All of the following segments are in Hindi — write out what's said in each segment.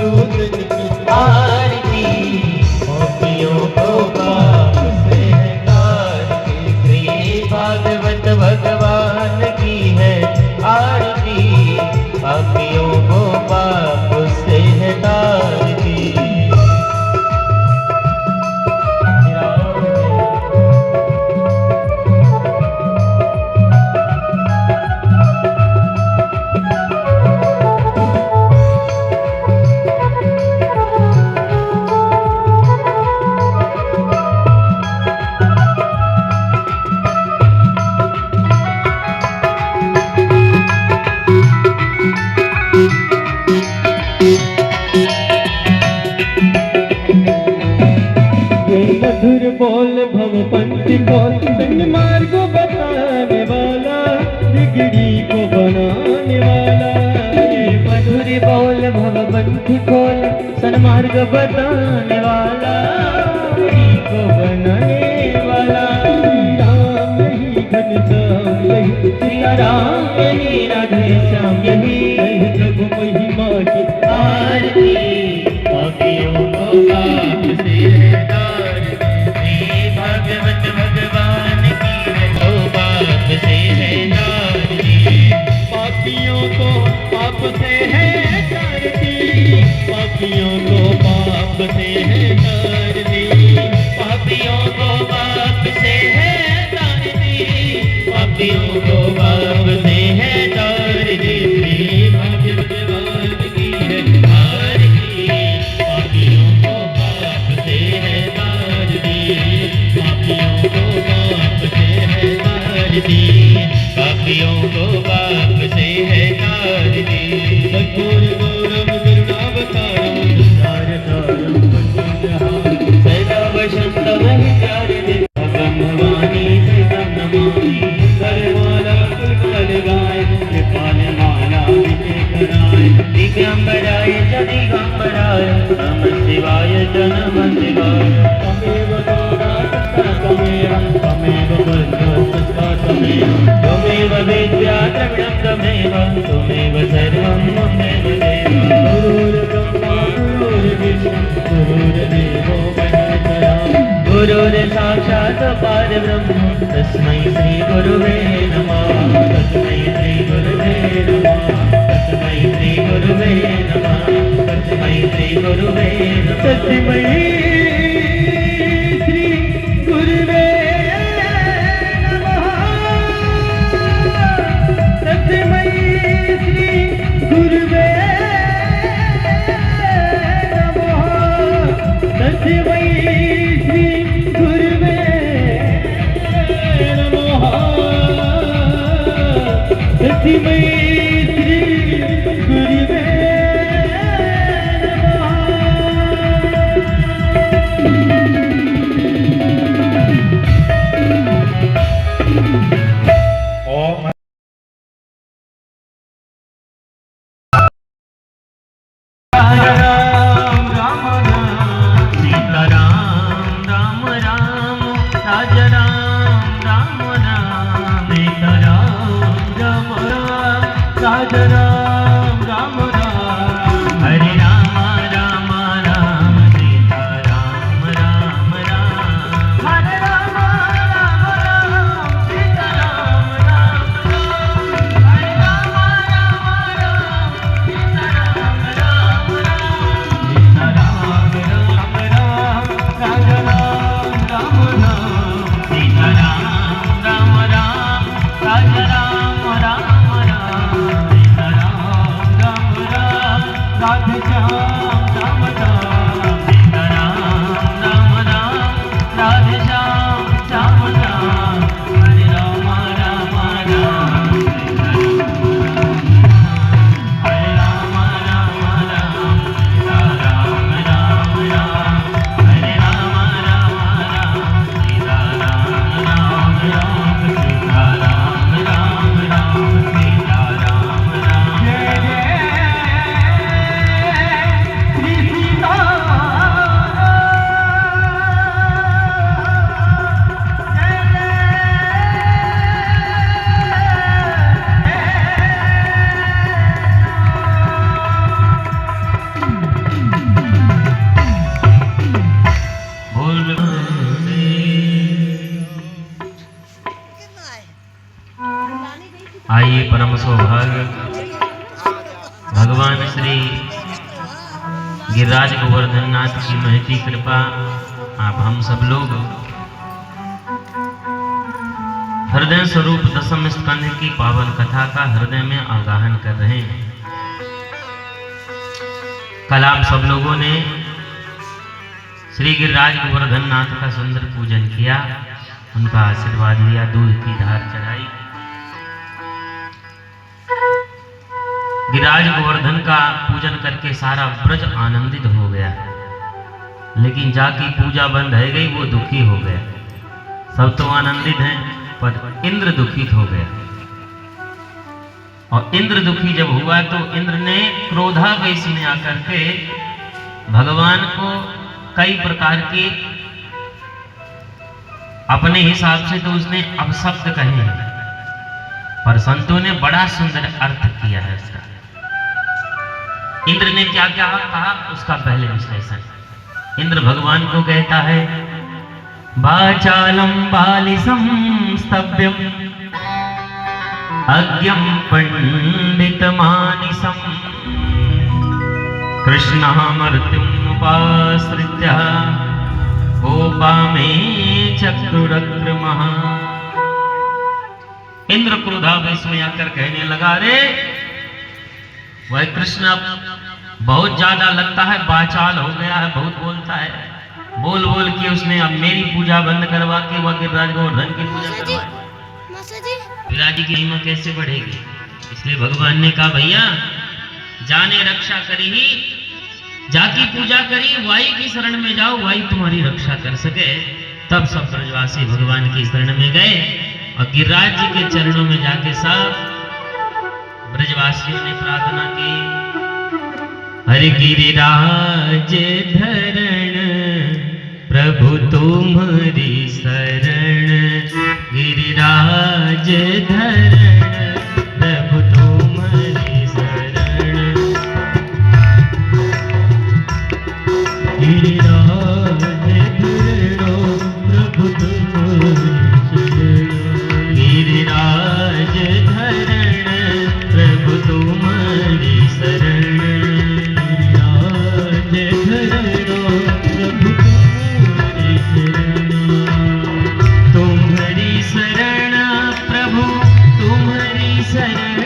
रुद्र की आरती, गोपियों को बाप से है आरती, श्री भागवत भगवान की है आरती, पापियों को बाप से है आरती। मधुर बोल भव पंथ बोल, सन्मार्ग को बताने वाला, बिगड़ी को बनाने वाला। मधुर बोल भव पंथ खोल, सन्मार्ग बताने वाला, बिगड़ी को बनाने वाला। राम यही घनश्याम यही, सिया राम यही राधे श्याम यही, प्रभु महिमा की आरती, पापियों को बाप से है आरती, भागवत भगवान की है तो बाप से है आरती, पापियों को पाप से है तारती, पापियों को पाप से है तारती, पापियों को बाप से है तारती, पापियों को बाप से है तारती, श्री भागवत भगवान की है आरती, पापियों को बाप से है तारती, पापियों को बाप से है तारती, पापियों को बाप से है तारती। कठोर गौरव करुणावतारम, धारतारम पंचजहान, सदा वसंतम ही प्यारे भगवानी जगम नमामि, करमाला कुल गाय, कृपाल माला विजय कराय, दिगंबराय च दिगंबराय, नमः शिवाय च नमः शिवाय। तमेव गौरात्मा तमेव, तमेव बन्धुस्ता तमेव, त्वमेव वेद्या द्रविणं त्वमेव, त्वमेव सर्वं ममेव देव। गुरुर्ब्रह्मा गुरुर्विष्णु गुरुर्देवो महेश्वरः, गुरुर्साक्षात् परब्रह्म, तस्मै श्री गुरुवे नमः, तस्मै श्री गुरुवे नमः, तस्मै श्री गुरुवे नमः, तस्मै श्री गुरुवे नमः। तस्मै श्री गुरुवे नमः, तस्मै श्री गुरुवे नमः, तस्मै श्री गुरुवे नमः, तस्मै श्री गुरुवे परम सौभाग्य भगवान श्री गिरिराज गोवर्धन नाथ की महती कृपा आप हम सब लोग हृदय स्वरूप दशम स्कंध की पावन कथा का हृदय में आगाहन कर रहे हैं। कल आप सब लोगों ने श्री गिरिराज गोवर्धन नाथ का सुंदर पूजन किया, उनका आशीर्वाद लिया, दूध की धार चढ़ाई। गिरिराज गोवर्धन का पूजन करके सारा ब्रज आनंदित हो गया, लेकिन जाकी पूजा बंद है गई, वो दुखी हो गया। सब तो आनंदित हैं, पर इंद्र दुखित हो गया। और इंद्र दुखी जब हुआ तो इंद्र ने क्रोधावेश में आकर के भगवान को कई प्रकार के अपने हिसाब से तो उसने अपशब्द कहे हैं, पर संतों ने बड़ा सुंदर अर्थ किया है इसका। इंद्र ने क्या क्या कहा उसका पहले विश्लेषण। इंद्र भगवान को कहता है, वाचालम बालिसं स्तव्यम अज्ञम पंडित मानिसम कृष्ण मृत्युम उपाश्रित्य गोपा में चक्रुरक्रमः। इंद्र क्रोधावेश में आकर कहने लगा, रे वह कृष्ण बहुत ज्यादा लगता है बाचाल हो गया है, बहुत बोलता है, बोल बोल के उसने अब मेरी पूजा बंद करवा के वह गिरिराज गोवर्धन की पूजा करवाई। गिरिराज की महिमा कैसे बढ़ेगी? इसलिए भगवान ने कहा, भैया जाने रक्षा करी ही, जाकी पूजा करी, वाई की शरण में जाओ, वाई तुम्हारी रक्षा कर सके। तब सब ब्रजवासी भगवान की शरण में गए और गिरिराज जी के चरणों में जाके सब ब्रजवासियों ने प्रार्थना की, हरि गिरिराज धरण प्रभु तुम्हारी शरण, गिरिराज धरण प्रभु तुम्हारी शरण, गिरिराज धरण प्रभु तुम्हारी शरण, गिरिराज धरण प्रभु तुम्हारी शरण, गिरिराज धरण प्रभु तुम्हारी शरण, प्रभु तुम्हारी शरण, तुम्हारी शरण प्रभु तुम्हारी शरण,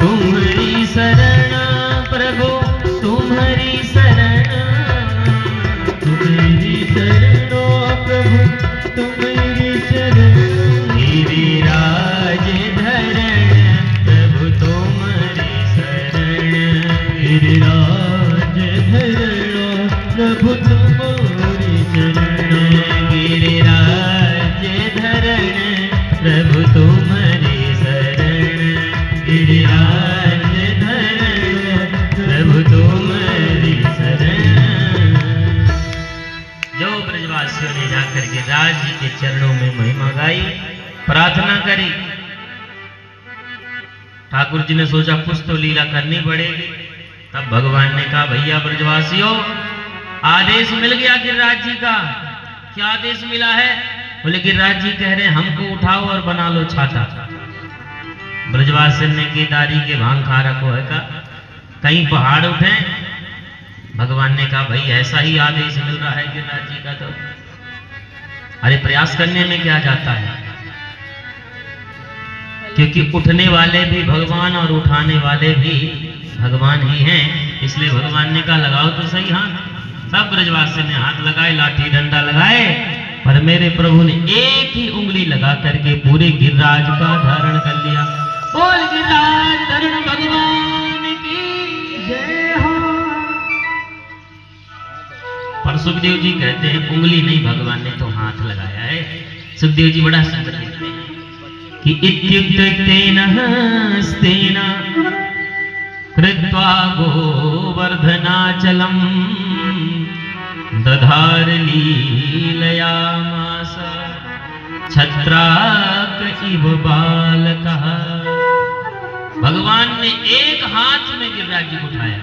तुम्हारी शरण प्रभु तुम्हारी शरण, तुम्हारी शरण प्रभु तुम्हारी शरण, गिरिराज धरण प्रभु तुम्हारी शरण, गिरिराज धरण प्रभु तुम्हारी शरण, गिरिराज धरण प्रभु तुम्हारी शरण, गिरिराज धरण प्रभु तुम्हारी शरण। जो ब्रजवासियों ने जाकर के गिरिराज जी के चरणों में महिमा गाई, प्रार्थना करी, ठाकुर जी ने सोचा कुछ तो लीला करनी पड़ेगी। तब भगवान ने कहा, भैया ब्रजवासियों आदेश मिल गया गिरिराज जी का। क्या आदेश मिला है? बोले गिरिराज जी कह रहे हैं हमको उठाओ और बना लो छाता। ब्रजवासी ने केदारी के भांग खा रखो है का, कहीं पहाड़ उठे। भगवान ने कहा, भाई ऐसा ही आदेश मिल रहा है गिरिराज जी का, तो अरे प्रयास करने में क्या जाता है, क्योंकि उठने वाले भी भगवान और उठाने वाले भी भगवान ही हैं। इसलिए भगवान ने कहा, लगाओ तो सही हाथ। सब ब्रजवासी ने हाथ लगाए, लाठी डंडा लगाए, पर मेरे प्रभु ने एक ही उंगली लगा करके पूरे गिरिराज का धारण कर लिया। बोल गिरिराज धरण भगवान की जय हो। पर सुखदेव जी कहते हैं उंगली नहीं, भगवान ने तो हाथ लगाया है। सुखदेव जी बड़ा सुंदर लिखते हैं कि इत्युक्तेन हस्तेन कृत्वा गोवर्धनाचलम दधार लीलयामास छत्राक इव बालकः। भगवान ने एक हाथ में गिरिराज जी को उठाया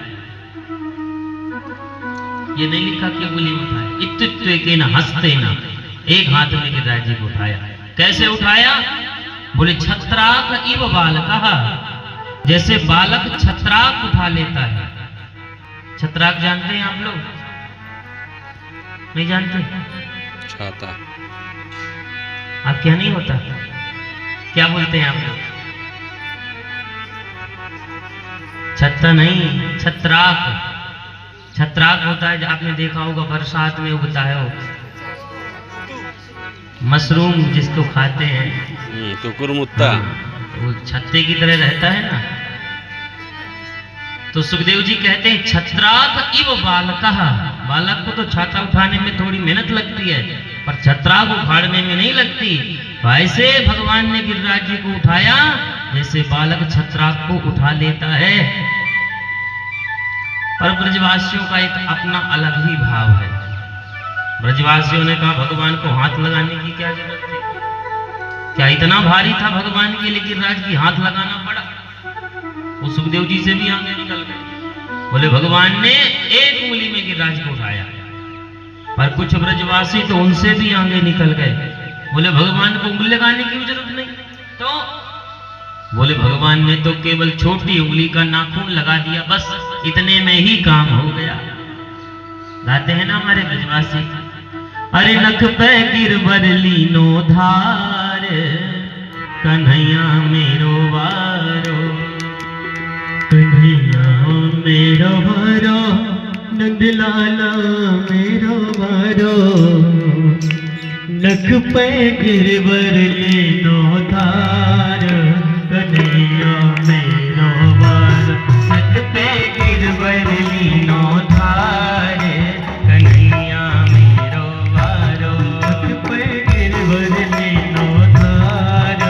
ये नहीं लिखा कि उंगली उठाया, इत्युत्वे के न हंसते न, एक हाथ में गिरिराज जी को उठाया। कैसे उठाया? बोले छत्राक इव बालकः, जैसे बालक छत्राक उठा लेता है। छत्राक जानते हैं आप लोग? नहीं जानते? छाता। आप क्या नहीं होता? क्या बोलते हैं आप लोग? छत्ता नहीं, छत्राक। छत्राक होता है, आपने देखा होगा बरसात में उगता है वो मशरूम जिसको खाते हैं, कुकुरमुत्ता। वो छत्ते की तरह रहता है ना। तो सुखदेव जी कहते हैं छत्राक इव बालकः, बालक को तो छाता उठाने में थोड़ी मेहनत लगती है, पर छत्राक उखाड़ने में नहीं लगती। तो ऐसे भगवान ने गिरिराज जी को उठाया जैसे बालक छत्राक को उठा लेता है। पर ब्रजवासियों का एक अपना अलग ही भाव है। ब्रजवासियों ने कहा भगवान को हाथ लगाने की क्या जरूरत थी? क्या इतना भारी था भगवान के लिए गिरिराज की हाथ लगाना पड़ा? वो सुखदेव जी से भी आगे निकल गए। बोले भगवान ने एक उंगली में गिरिराज को उठाया, पर कुछ ब्रजवासी तो उनसे भी आगे निकल गए। बोले भगवान को उंगली लगाने की भी जरूरत नहीं। तो बोले भगवान ने तो केवल छोटी उंगली का नाखून लगा दिया, बस इतने में ही काम हो गया। गाते हैं ना हमारे ब्रजवासी, अरे नख पे गिरवर लीनो धार, कन्हैया मेरो वारो, कन्हैया मेरो वारो, नंदलाला मेरो वारो, नख पे गिरवर लीनो धार, कन्हैया मेरो वारो, नख पे गिरवर लीनो धार, कन्हैया मेरो वारो, नख पे गिरवर लीनो धार,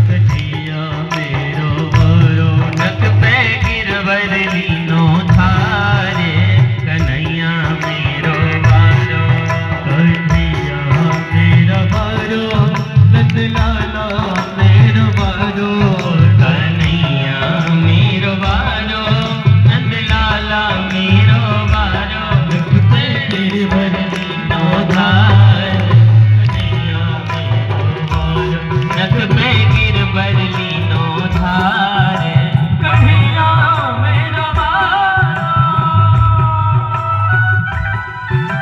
कन्हैया मेरो वारो, नख पे गिरवर लीनो धार, कन्हैया मेरो वारो, कन्हैया मेरा वारो, नंदलाला मेरो वारो, कन्हैया मेरो वारो, नंदलाला मेरो वारो, नख पे गिरवर लीनो धार, कन्हैया मेरो वारो, नख पे गिरवर लीनो धार, कन्हैया मेरो वारो।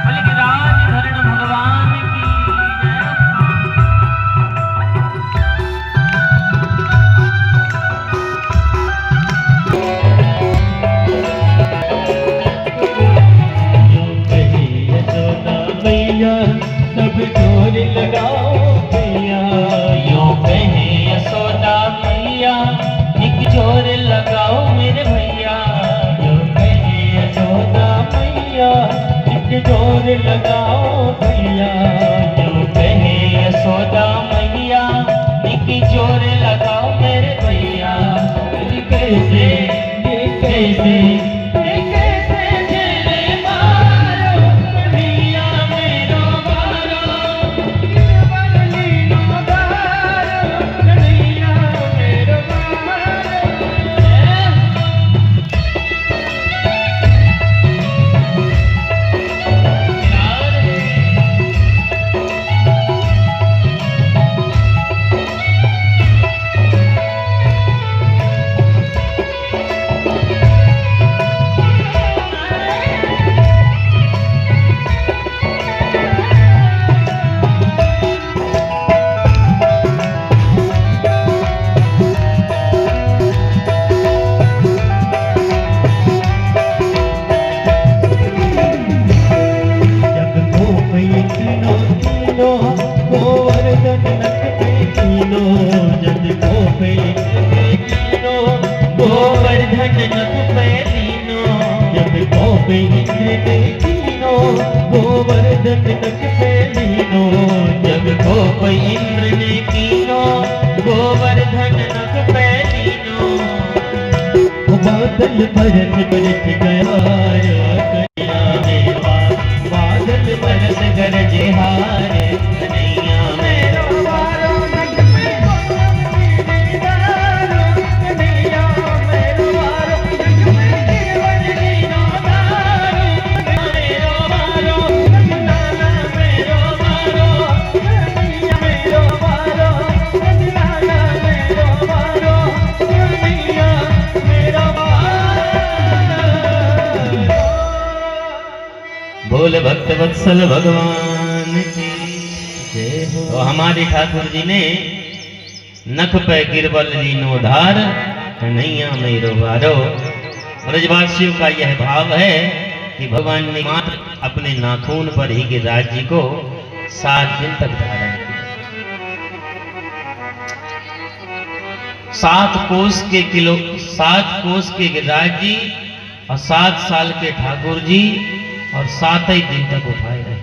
बोले गिरिराज धरण भगवान की जय। यो कहे यशोदा मैया, सब जोर लगाओ भैया। यो कहे यशोदा मैया, एक जोर लगाओ भैया। यो कहे यशोदा मैया, एक जोर लगाओ मेरे भैया। ये कैसे ये कैसे ये कैसे झेले मारो, कन्हैया मेरो वारो, गिरवर लीनो धार, कन्हैया मेरो वारो। गोवर्धन नख पे कीनो, जग को पे कीनो, गोवर्धन नख पे कीनो, जग को पे इंद्र ने कीनो, गोवर्धन नख पे कीनो, जग को पे इंद्र ने कीनो, गोवर्धन नख पे कीनो। बादल बरस बरस गया कन्हैया मेरा, बादल बरस गरजे हारे, कन्हैया मेरो वारो, नख पे गिरधारो, कन्हैया मेरो वारो, नख पे गिरवर लीनो धारो, मेरो बोले भक्त वत्सल भगवान की जय हो। तो हमारे ठाकुर जी ने नख पे गिरबल लीनो धार कन्हैया मेरो वारो। ब्रजवासियों का यह भाव है कि भगवान ने मात्र अपने नाखून पर ही गिरिराज जी को 7 दिन तक धारण किया। 7 कोस के गिरिराज जी और 7 साल के ठाकुर जी और 7 ही दिन तक उठाए रहे।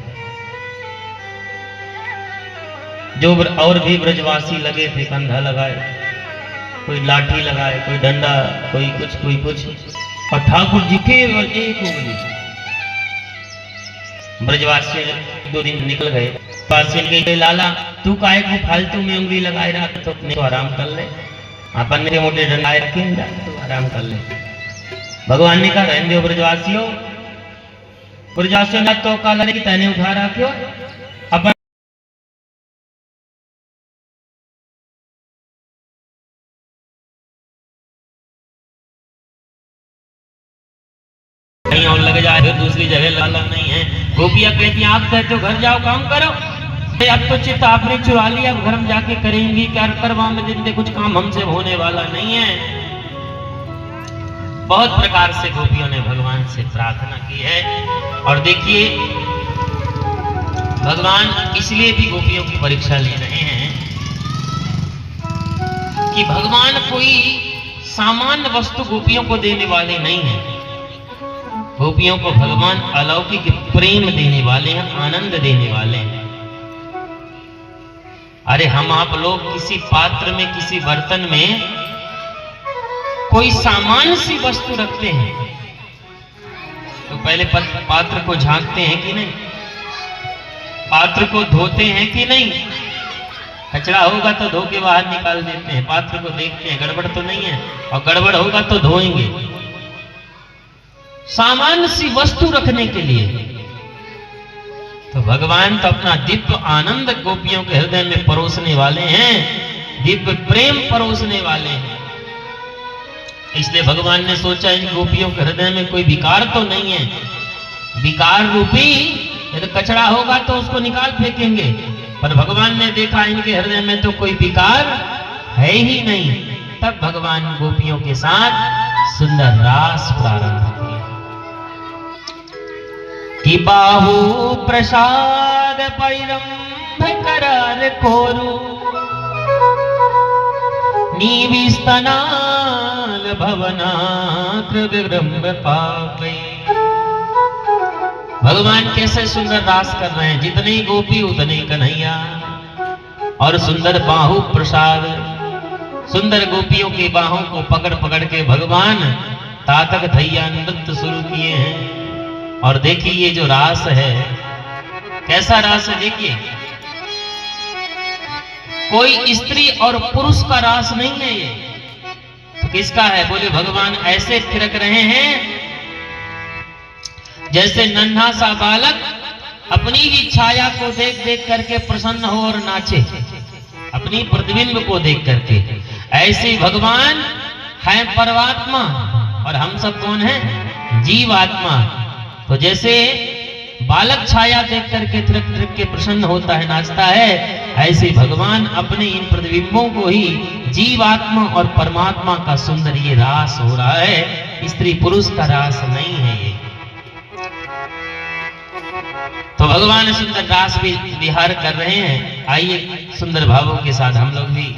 जो और भी ब्रजवासी लगे थे, कंधा लगाए, कोई लाठी लगाए, कोई डंडा, कोई कुछ, और ठाकुर जी केवल एक उंगली। ब्रजवासी 2 दिन निकल गए, पासी के लाला तू काहे को फालतू में उंगली लगाए रहा, तो अपने तो आराम कर ले, अपन के मोटे डंडाए रखे तो आराम कर ले। भगवान ने कहा रहने दो ब्रजवासियों ने तो काला की तैने उठा रहा क्यों, अपन कहीं और लग जाए, फिर दूसरी जगह लाला नहीं है। गोपियां कहती हैं आप कहते हो घर जाओ काम करो, अब तो चित्त आपने चुरा लिया, अब घर में जाके करेंगी क्या, करवा में जिंदे कुछ काम हमसे होने वाला नहीं है। बहुत प्रकार से गोपियों ने भगवान से प्रार्थना की है। और देखिए भगवान इसलिए भी गोपियों की परीक्षा ले रहे हैं कि भगवान कोई सामान्य वस्तु गोपियों को देने वाले नहीं है। गोपियों को भगवान अलौकिक प्रेम देने वाले हैं, आनंद देने वाले हैं। अरे हम आप लोग किसी पात्र में, किसी बर्तन में कोई सामान्य सी वस्तु रखते हैं तो पहले पात्र को झांकते हैं कि नहीं, पात्र को धोते हैं कि नहीं। कचरा होगा तो धो के बाहर निकाल देते हैं, पात्र को देखते हैं गड़बड़ तो नहीं है, और गड़बड़ होगा तो धोएंगे। सामान्य सी वस्तु रखने के लिए तो भगवान तो अपना दिव्य आनंद गोपियों के हृदय में परोसने वाले हैं, दिव्य प्रेम परोसने वाले हैं। इसलिए भगवान ने सोचा इन गोपियों के हृदय में कोई विकार तो नहीं है, विकार रूपी यदि कचरा होगा तो उसको निकाल फेंकेंगे, पर भगवान ने देखा इनके हृदय में तो कोई विकार है ही नहीं। तब भगवान गोपियों के साथ सुंदर रास प्रारंभ किया कि बाहु प्रसाद पैरंभ करार कोरु नीविस्तनाल भवनाकृ विब्रह्म पापे। भगवान कैसे सुंदर रास कर रहे हैं, जितनी गोपी उतनी कन्हैया। और सुंदर बाहु प्रसाद, सुंदर गोपियों की बाहों को पकड़ पकड़ के भगवान तातक धैया नृत्य शुरू किए हैं। और देखिए ये जो रास है कैसा रास है, देखिए कोई स्त्री और पुरुष का रास नहीं है, ये तो किसका है, बोले भगवान ऐसे थिरक रहे हैं जैसे नन्हा सा बालक अपनी ही छाया को देख देख करके प्रसन्न हो और नाचे, अपनी प्रतिबिंब को देख करके। ऐसे भगवान है परमात्मा और हम सब कौन हैं, जीवात्मा। तो जैसे बालक छाया देख करके थिरक थिरक के प्रसन्न होता है, नाचता है, ऐसे भगवान अपने इन प्रतिबिंबों को ही जीवात्मा और परमात्मा का सुंदर ये रास हो रहा है, स्त्री पुरुष का रास नहीं है ये। तो भगवान सुंदर रास भी विहार कर रहे हैं। आइए सुंदर भावों के साथ हम लोग भी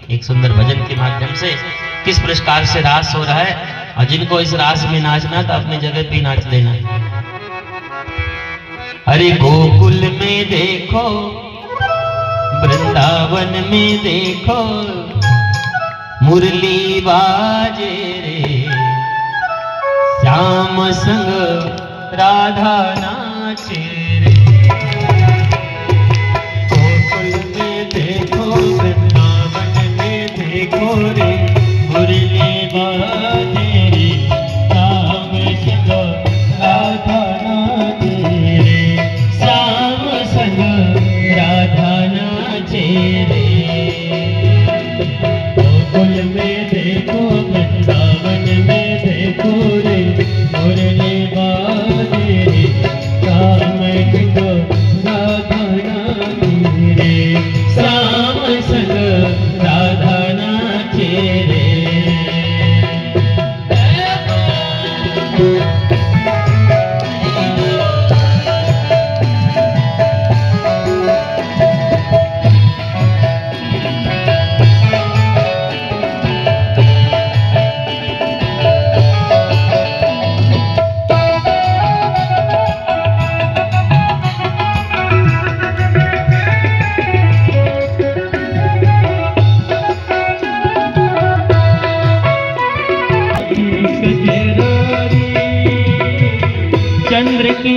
एक सुंदर भजन के माध्यम से किस प्रकार से रास हो रहा है, और जिनको इस रास में नाचना तो अपने जगह पे नाच लेना। अरे गोकुल में देखो, वृंदावन में देखो, मुरली बाजे रे, श्याम संग राधा नाचे रे। गोकुल में देखो, वृंदावन में देखो रे, मुरली बाजे रे, श्याम संग राधा नाचे रे, श्याम संग राधा नाचे रे। गोकुल में देखो, वृंदावन में देखो रे, मुरली बाजे रे, श्याम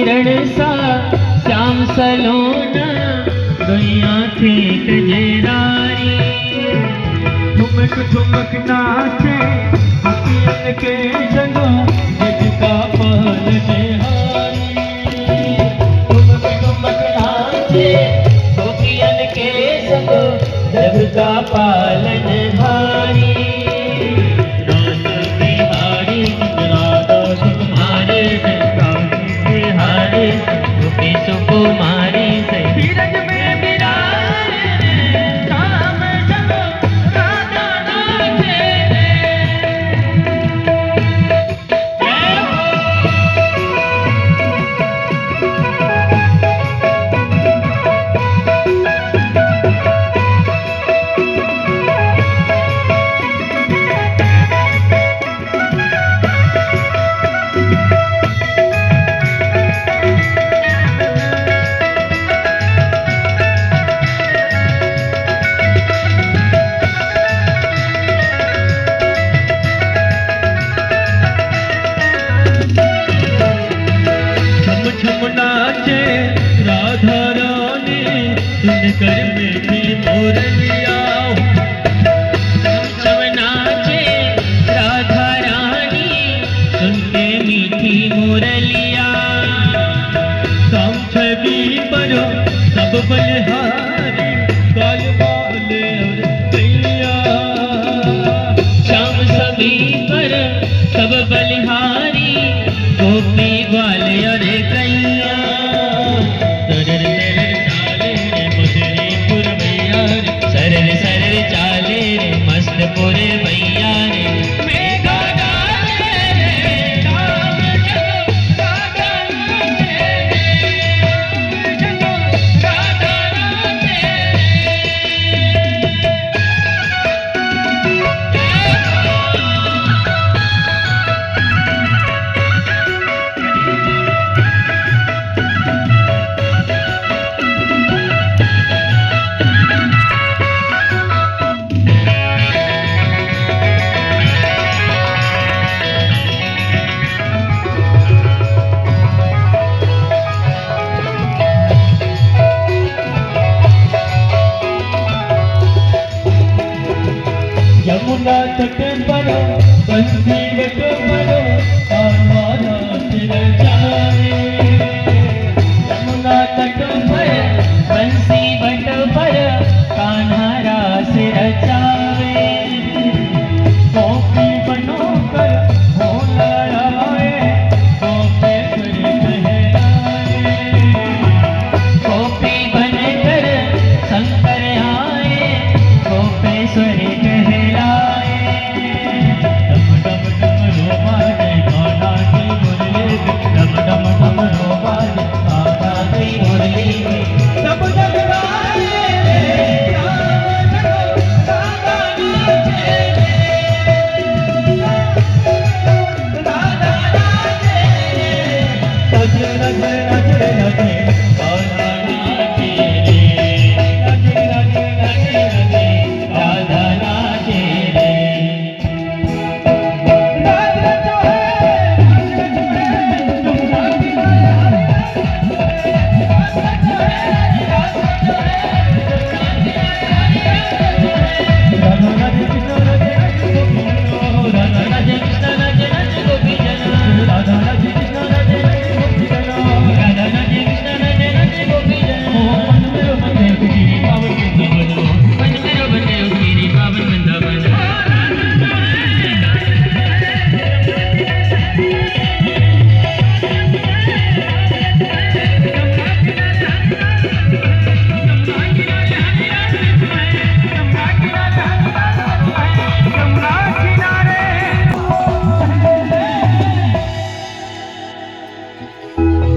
किरण सा श्याम सलोना दुनिया थे कजरारी ठुमक ठुमक नाचे गोपियन के संग जग का पालनहारी ठुमक ठुमक नाचे गोपियन के संग जग का पालनहारी रास बिहारी राधा सुकुमारी बिहारी गोपी सुकुमारी से धीरज में विराजे श्याम संग राधा नाचे छम छम नाचे राधा रानी सुनकर मीठी मुरलिया सब नाचे राधा रानी सुनते मीठी मुरलिया काम छवि पर सब बलिहारी काल बाल और कैया श्याम सभी पर सब बलिहारी गोपी ग्वाले और कैया सरर सरर चाले रे मधुरीपुर मैया रे सरर सरर चाले रे मस्तपुर भैया रे मेघा डाले रे राम जगो राधा नाचे रे जगो राधा नाचे यमुना तट पर बंसी बट पर आवारा सिर जाए यमुना तट पर बंसी बट पर कान्हा रास रचावे गोपी बनो कर भोला आए गोपेश्वर कहलाए गोपी बनकर शंकर आए गोपेश्वर कहलाए डम डम डम रोमाने काना की मुरली डम डम डम रोमाने काना की मुरली सब जग गाए रे राम जगो राधा नाचे राधा नाचे नच नच नच नच काना नाचे नच नच नच नच राधा नाचे रे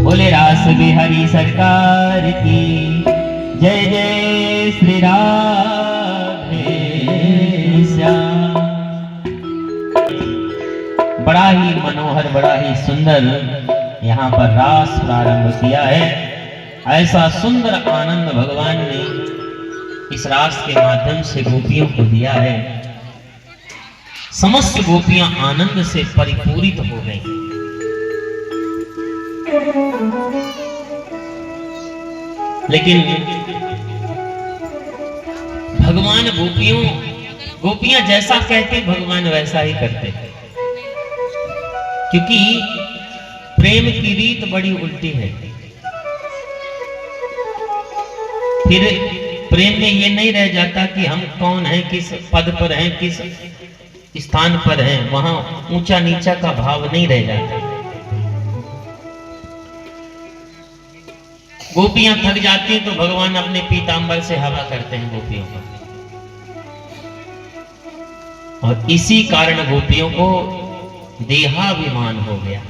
बोले रास बिहारी सरकार की जय जय श्री राधे श्याम। बड़ा ही मनोहर बड़ा ही सुंदर यहाँ पर रास प्रारंभ किया है। ऐसा सुंदर आनंद भगवान ने इस रास के माध्यम से गोपियों को दिया है। समस्त गोपियां आनंद से परिपूरित हो गई। लेकिन भगवान गोपियां जैसा कहते भगवान वैसा ही करते, क्योंकि प्रेम की रीत बड़ी उल्टी है। फिर प्रेम में ये नहीं रह जाता कि हम कौन हैं, किस पद पर हैं, किस स्थान पर हैं, वहां ऊंचा नीचा का भाव नहीं रह जाता। गोपियां थक जाती हैं तो भगवान अपने पीतांबर से हवा करते हैं गोपियों को, और इसी कारण गोपियों को देहाभिमान हो गया।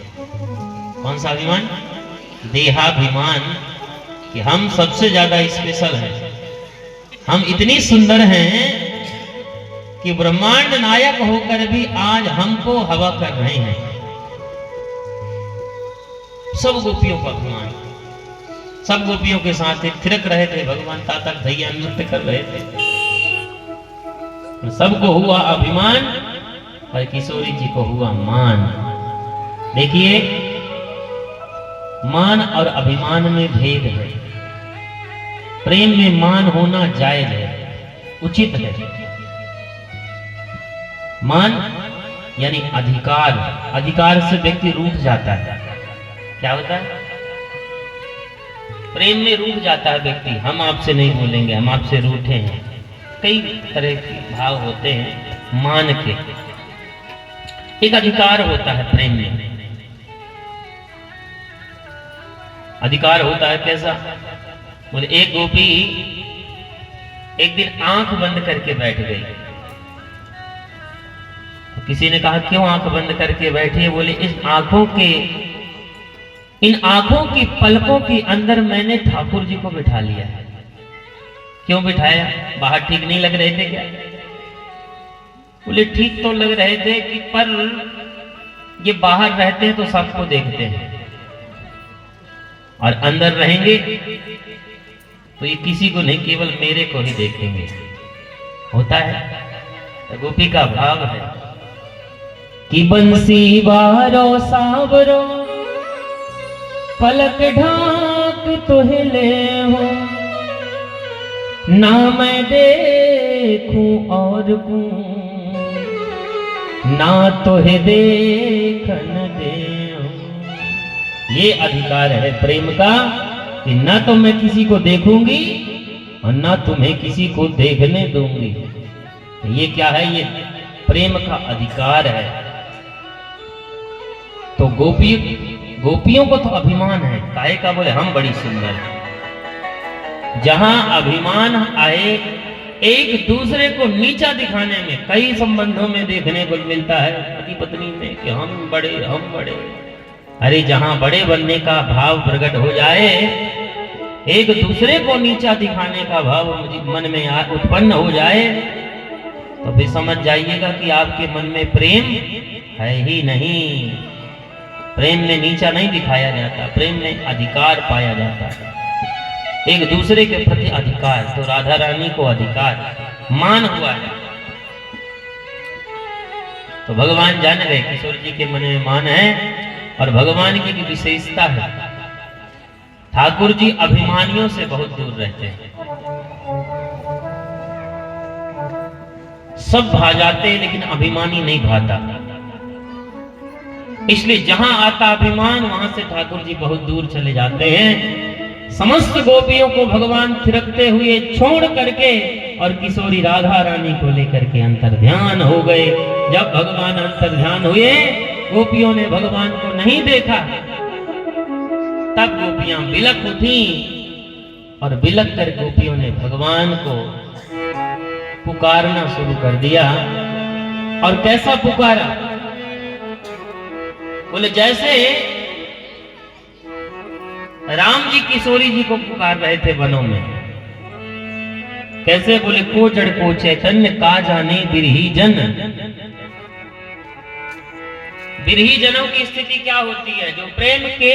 कौन सा अभिमान? देहाभिमान, कि हम सबसे ज्यादा स्पेशल हैं, हम इतनी सुंदर हैं कि ब्रह्मांड नायक होकर भी आज हमको हवा कर रहे हैं। सब गोपियों का अभिमान, सब गोपियों के साथ थिरक रहे थे भगवान, तातक भैया नृत्य कर रहे थे, सबको हुआ अभिमान और किशोरी जी को हुआ मान। देखिए, मान और अभिमान में भेद है। प्रेम में मान होना जायज है, उचित है। मान यानी अधिकार, अधिकार से व्यक्ति रूठ जाता है। क्या होता है? प्रेम में रूठ जाता है व्यक्ति, हम आपसे नहीं बोलेंगे, हम आपसे रूठे हैं। कई तरह के भाव होते हैं मान के। एक अधिकार होता है प्रेम में, अधिकार होता है कैसा? बोले एक गोपी एक दिन आंख बंद करके बैठ गई। तो किसी ने कहा क्यों आंख बंद करके बैठी है? बोले इन आंखों की पलकों के अंदर मैंने ठाकुर जी को बिठा लिया है। क्यों बिठाया? बाहर ठीक नहीं लग रहे थे क्या? बोले ठीक तो लग रहे थे कि पर ये बाहर रहते हैं तो सबको देखते हैं, और अंदर रहेंगे तो ये किसी को नहीं, केवल मेरे को ही देखेंगे। होता है तो गोपी का भाव है कि बंसी बारो सावरो पलक ढाक तुहिले हो, ना मैं देखूं और को ना तोहे देखन दे। ये अधिकार है प्रेम का कि ना तो मैं किसी को देखूंगी और ना तुम्हें किसी को देखने दूंगी। ये क्या है? ये प्रेम का अधिकार है। तो गोपियों को तो अभिमान है, काहे का? बोले हम बड़ी सुंदर हैं। जहां अभिमान आए, एक दूसरे को नीचा दिखाने में, कई संबंधों में देखने को मिलता है पति पत्नी में कि हम बड़े, हम बड़े। अरे जहां बड़े बनने का भाव प्रकट हो जाए, एक दूसरे को नीचा दिखाने का भाव मन में उत्पन्न हो जाए, तो फिर समझ जाइएगा कि आपके मन में प्रेम है ही नहीं। प्रेम में नीचा नहीं दिखाया जाता, प्रेम में अधिकार पाया जाता है, एक दूसरे के प्रति अधिकार। तो राधा रानी को अधिकार, मान हुआ है। तो भगवान जान गए किशोर जी के मन में मान है, और भगवान की विशेषता है, ठाकुर जी अभिमानियों से बहुत दूर रहते हैं। सब भा जाते हैं लेकिन अभिमानी नहीं भाता। इसलिए जहां आता अभिमान, वहां से ठाकुर जी बहुत दूर चले जाते हैं। समस्त गोपियों को भगवान थिरकते हुए छोड़ करके और किशोरी राधा रानी को लेकर के अंतर्ध्यान हो गए। जब भगवान अंतर्ध्यान हुए, गोपियों ने भगवान को नहीं देखा, तब गोपियां बिलक उठी, और बिलक कर गोपियों ने भगवान को पुकारना शुरू कर दिया। और कैसा पुकारा? बोले जैसे राम जी किशोरी जी को पुकार रहे थे वनों में। कैसे? बोले को जड़ को चैतन्य का जाने बिरही जन। बिरही जनों की स्थिति क्या होती है? जो प्रेम के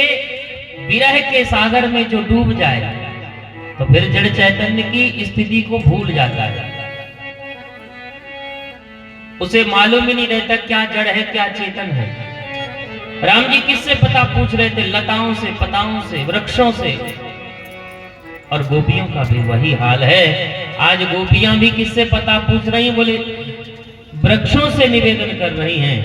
विरह के सागर में जो डूब जाए, तो फिर जड़ चैतन्य की स्थिति को भूल जाता है। उसे मालूम ही नहीं रहता क्या जड़ है क्या चेतन है। राम जी किससे पता पूछ रहे थे? लताओं से, पताओं से, वृक्षों से। और गोपियों का भी वही हाल है। आज गोपियां भी किससे पता पूछ रही हैं? बोले वृक्षों से निवेदन कर रही हैं,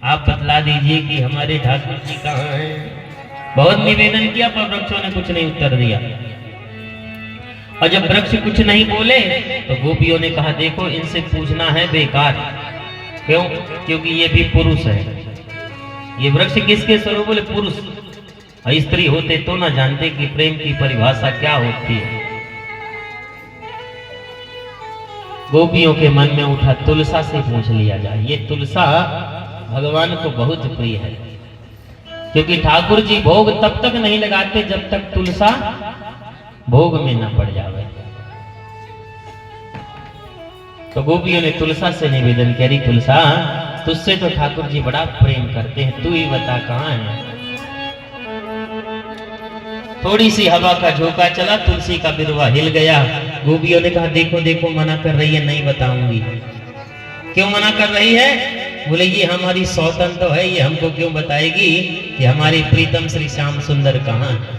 आप बतला दीजिए कि हमारे ठाकुर जी कहाँ हैं। बहुत निवेदन किया पर वृक्षों ने कुछ नहीं उत्तर दिया। और जब वृक्ष कुछ नहीं बोले तो गोपियों ने कहा देखो इनसे पूछना है बेकार। क्यों? क्योंकि ये भी पुरुष है। ये वृक्ष किसके स्वरूप? बोले पुरुष। और स्त्री होते तो ना जानते कि प्रेम की परिभाषा क्या होती है। गोपियों के मन में उठा तुलसा से पूछ लिया जाए। ये तुलसा भगवान को बहुत प्रिय है, क्योंकि ठाकुर जी भोग तब तक नहीं लगाते जब तक तुलसा भोग में न पड़ जावे। तो गोपियों ने तुलसा से निवेदन करी, तुलसा तुझसे तो ठाकुर जी बड़ा प्रेम करते हैं, तू ही बता कहाँ है। थोड़ी सी हवा का झोंका चला, तुलसी का बिरवा हिल गया। गोपियों ने कहा देखो देखो मना कर रही है, नहीं बताऊंगी। क्यों मना कर रही है? बोले ये हमारी सौतन तो है, ये हमको क्यों बताएगी कि हमारे प्रीतम श्री श्याम सुंदर कहाँ है।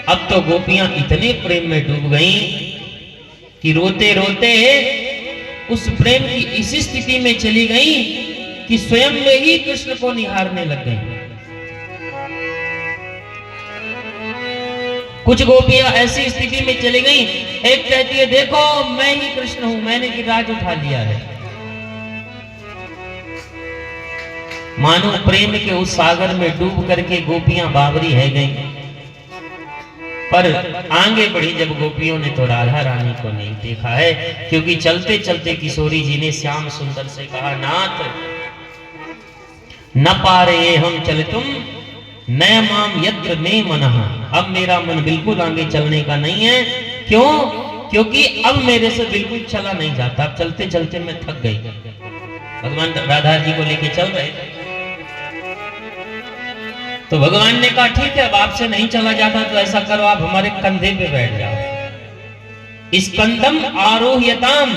अब तो गोपियां इतने प्रेम में डूब गईं कि रोते रोते उस प्रेम की इसी स्थिति में चली गईं कि स्वयं में ही कृष्ण को निहारने लग गईं। कुछ गोपियां ऐसी स्थिति में चली गईं, एक कहती है देखो मैं ही कृष्ण हूं, मैंने गिरिराज उठा लिया है। मानो प्रेम के उस सागर में डूब करके गोपियां बावरी है गईं। पर आगे बढ़ी जब गोपियों ने तो राधा रानी को नहीं देखा है, क्योंकि चलते चलते किशोरी जी ने श्याम सुंदर से कहा नाथ न पारे हम चल तुम न माम यत्र ने मनः। अब मेरा मन बिल्कुल आगे चलने का नहीं है। क्यों? क्योंकि अब मेरे से बिल्कुल चला नहीं जाता। अब चलते चलते मैं थक गई। भगवान राधा जी को लेके चल रहे थे, तो भगवान ने कहा ठीक है अब आपसे नहीं चला जाता तो ऐसा करो आप हमारे कंधे पे बैठ जाओ। स्कंदम आरोह्यताम,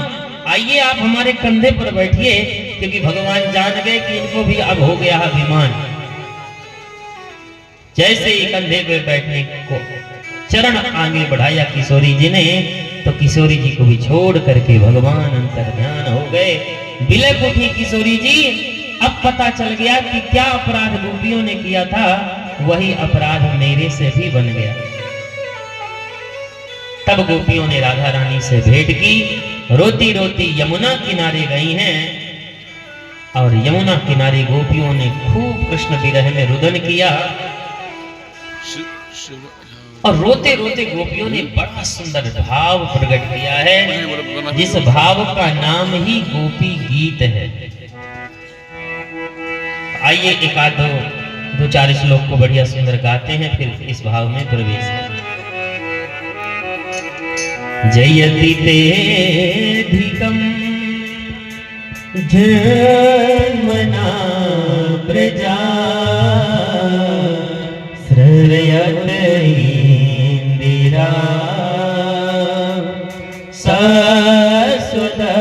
आइए आप हमारे कंधे पर बैठिए, क्योंकि भगवान जान गए कि इनको भी अब हो गया अभिमान। जैसे ही कंधे पे बैठने को चरण आगे बढ़ाया किशोरी जी ने, तो किशोरी जी को भी छोड़ करके भगवान अंतर ध्यान हो गए। बिलख उठी किशोरी जी। अब पता चल गया कि क्या अपराध गोपियों ने किया था, वही अपराध मेरे से भी बन गया। तब गोपियों ने राधा रानी से भेंट की, रोती रोती यमुना किनारे गई हैं, और यमुना किनारे गोपियों ने खूब कृष्ण विरह में रुदन किया। और रोते रोते गोपियों ने बड़ा सुंदर भाव प्रकट किया है, जिस भाव का नाम ही गोपी गीत है। आइए एक आध दो चार श्लोक को बढ़िया सुंदर गाते हैं, फिर इस भाव में प्रवेश करें। जयति तेधिकं जन्मना प्रजा श्रयत इंदिरा सस्वता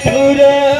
Buddha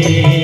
रे